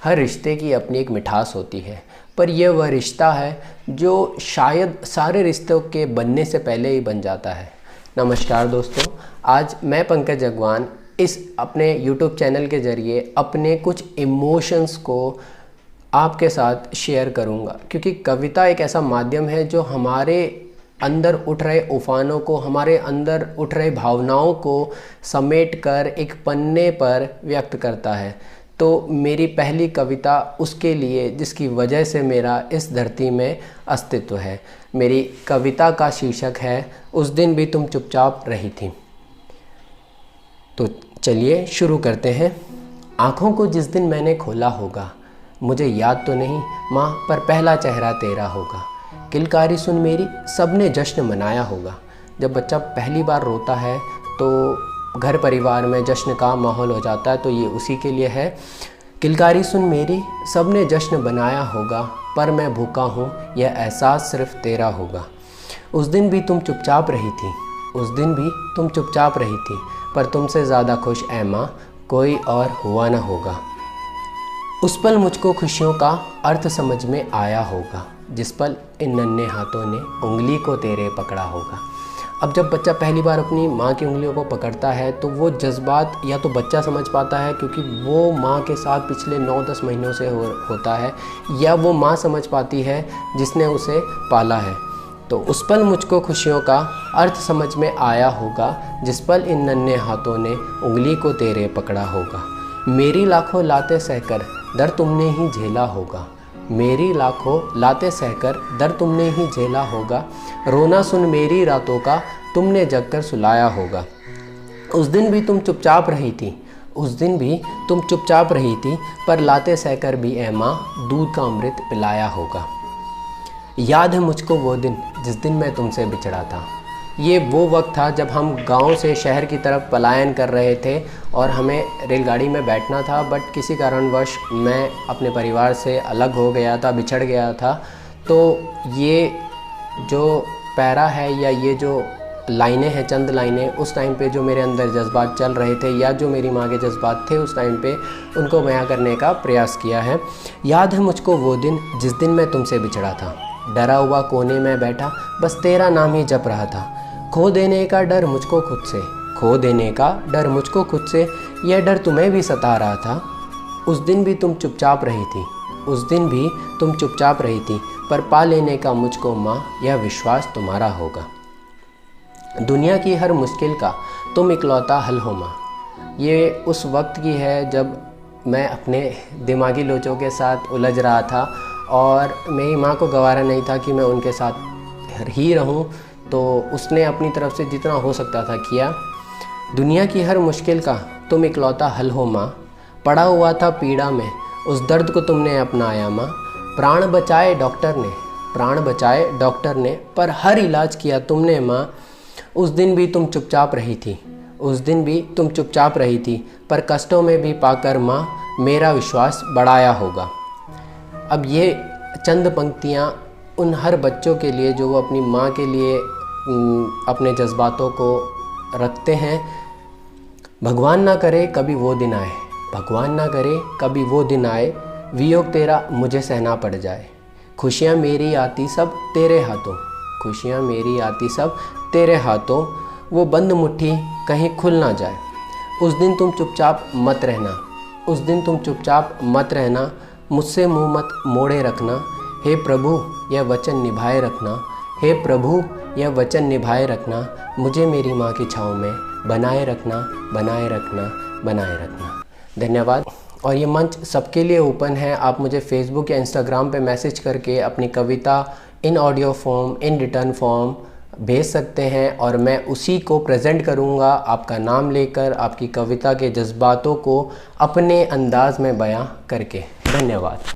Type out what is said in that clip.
हर रिश्ते की अपनी एक मिठास होती है, पर यह वह रिश्ता है जो शायद सारे रिश्तों के बनने से पहले ही बन जाता है। नमस्कार दोस्तों, आज मैं पंकज अगवान इस अपने YouTube चैनल के ज़रिए अपने कुछ इमोशंस को आपके साथ शेयर करूंगा, क्योंकि कविता एक ऐसा माध्यम है जो हमारे अंदर उठ रहे उफानों को, हमारे अंदर उठ रहे भावनाओं को समेट कर एक पन्ने पर व्यक्त करता है। तो मेरी पहली कविता उसके लिए जिसकी वजह से मेरा इस धरती में अस्तित्व है। मेरी कविता का शीर्षक है उस दिन भी तुम चुपचाप रही थी। तो चलिए शुरू करते हैं। आँखों को जिस दिन मैंने खोला होगा, मुझे याद तो नहीं माँ, पर पहला चेहरा तेरा होगा। किलकारी सुन मेरी, सबने जश्न मनाया होगा। जब बच्चा पहली बार रोता है तो घर परिवार में जश्न का माहौल हो जाता है, तो ये उसी के लिए है। किलकारी सुन मेरी, सबने जश्न बनाया होगा, पर मैं भूखा हूँ, यह एहसास सिर्फ तेरा होगा। उस दिन भी तुम चुपचाप रही थी, उस दिन भी तुम चुपचाप रही थी, पर तुमसे ज़्यादा खुश ऐ माँ कोई और हुआ न होगा। उस पल मुझको खुशियों का अर्थ समझ में आया होगा, जिस पल इन नन्हे हाथों ने उंगली को तेरे पकड़ा होगा। अब जब बच्चा पहली बार अपनी माँ की उंगलियों को पकड़ता है तो वो जज्बात या तो बच्चा समझ पाता है, क्योंकि वो माँ के साथ पिछले 9-10 महीनों से होता है, या वो माँ समझ पाती है जिसने उसे पाला है। तो उस पल मुझको खुशियों का अर्थ समझ में आया होगा, जिस पल इन नन्हे हाथों ने उंगली को तेरे पकड़ा होगा। मेरी लाखों लाते सहकर दर्द तुमने ही झेला होगा, मेरी लाखों लाते सहकर दर्द तुमने ही झेला होगा। रोना सुन मेरी रातों का तुमने जगकर सुलाया होगा। उस दिन भी तुम चुपचाप रही थी, उस दिन भी तुम चुपचाप रही थी, पर लाते सहकर भी ऐ माँ दूध का अमृत पिलाया होगा। याद है मुझको वो दिन जिस दिन मैं तुमसे बिछड़ा था। ये वो वक्त था जब हम गांव से शहर की तरफ पलायन कर रहे थे और हमें रेलगाड़ी में बैठना था, बट किसी कारणवश मैं अपने परिवार से अलग हो गया था, बिछड़ गया था। तो ये जो पैरा है या ये जो लाइनें हैं, चंद लाइनें, उस टाइम पे जो मेरे अंदर जज्बात चल रहे थे या जो मेरी माँ के जज्बात थे उस टाइम पे, उनको बयां करने का प्रयास किया है। याद है मुझको वो दिन जिस दिन मैं तुमसे बिछड़ा था, डरा हुआ कोने में बैठा बस तेरा नाम ही जप रहा था। खो देने का डर मुझको खुद से, खो देने का डर मुझको खुद से, यह डर तुम्हें भी सता रहा था। उस दिन भी तुम चुपचाप रही थी, उस दिन भी तुम चुपचाप रही थी, पर पा लेने का मुझको माँ यह विश्वास तुम्हारा होगा। दुनिया की हर मुश्किल का तुम इकलौता हल हो माँ। ये उस वक्त की है जब मैं अपने दिमागी लोचों के साथ उलझ रहा था और मेरी माँ को गवारा नहीं था कि मैं उनके साथ ही रहूं, तो उसने अपनी तरफ से जितना हो सकता था किया। दुनिया की हर मुश्किल का तुम इकलौता हल हो माँ, पड़ा हुआ था पीड़ा में उस दर्द को तुमने अपनाया माँ। प्राण बचाए डॉक्टर ने, प्राण बचाए डॉक्टर ने, पर हर इलाज किया तुमने माँ। उस दिन भी तुम चुपचाप रही थी, उस दिन भी तुम चुपचाप रही थी, पर कष्टों में भी पाकर माँ मेरा विश्वास बढ़ाया होगा। अब ये चंद पंक्तियाँ उन हर बच्चों के लिए जो वो अपनी माँ के लिए अपने जज्बातों को रखते हैं। भगवान ना करे कभी वो दिन आए, भगवान ना करे कभी वो दिन आए, वियोग तेरा मुझे सहना पड़ जाए। खुशियाँ मेरी आती सब तेरे हाथों, खुशियाँ मेरी आती सब तेरे हाथों, वो बंद मुट्ठी कहीं खुल ना जाए। उस दिन तुम चुपचाप मत रहना, उस दिन तुम चुपचाप मत रहना, मुझसे मुँह मत मोड़े रखना। हे प्रभु यह वचन निभाए रखना, हे प्रभु यह वचन निभाए रखना, मुझे मेरी माँ की छाँव में बनाए रखना, बनाए रखना, बनाए रखना। धन्यवाद। और ये मंच सबके लिए ओपन है। आप मुझे फेसबुक या इंस्टाग्राम पे मैसेज करके अपनी कविता in audio form, in return form भेज सकते हैं और मैं उसी को प्रेजेंट करूँगा, आपका नाम लेकर, आपकी कविता के जज्बातों को अपने अंदाज में बयां करके। धन्यवाद।